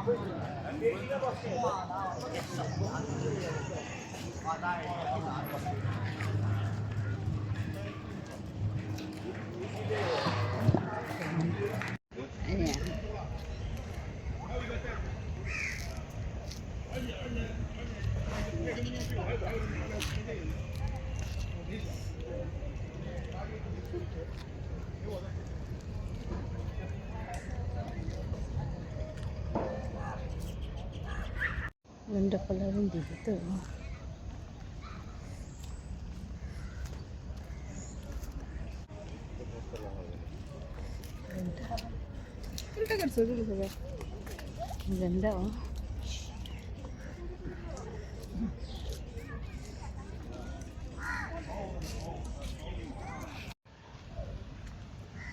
Ayan. Ganda pala rin dito. Ganda. Ang ganda oh.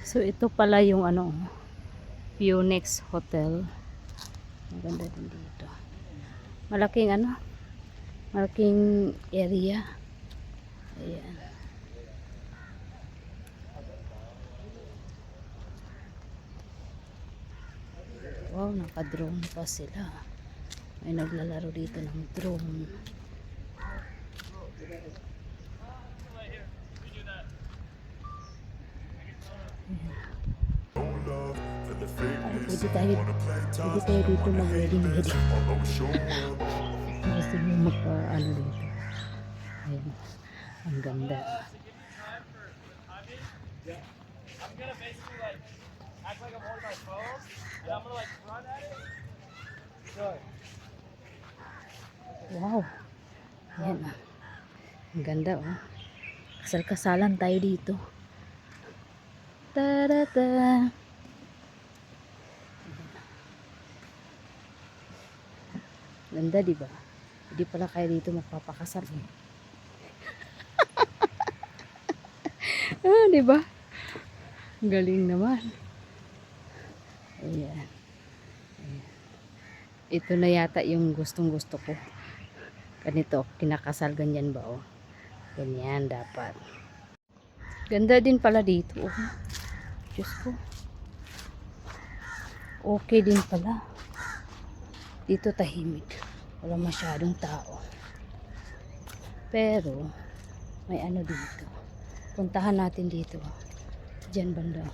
So ito pala yung ano, Phoenix Hotel. Ang ganda din dito. Malaking ano, malaking area. Ayan. Wow, naka-drone pa sila. May naglalaro dito ng drone. Ay, pwede tayo dito mag-wedding. Gusto mo magpa-ano dito. Ayan. Ang ganda. Wow. Ayan ah. Ang ganda oh. Kasal-kasalan tayo dito. Ta-da-da. Ganda diba? Hindi pala kayo dito magpapakasal eh. Ah, diba? Galing naman. Ayan. Ayan. Ito na yata yung gustong-gusto ko. Ganito, kinakasal ganyan ba oh? Ganyan dapat. Ganda din pala dito oh. Diyos ko. Okay din pala. Dito tahimik. Wala masyadong tao. Pero may ano dito. Puntahan natin dito. Diyan banda.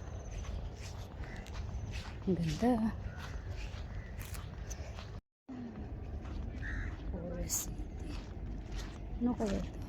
Ang ganda. Forest City. Ano kaya ito?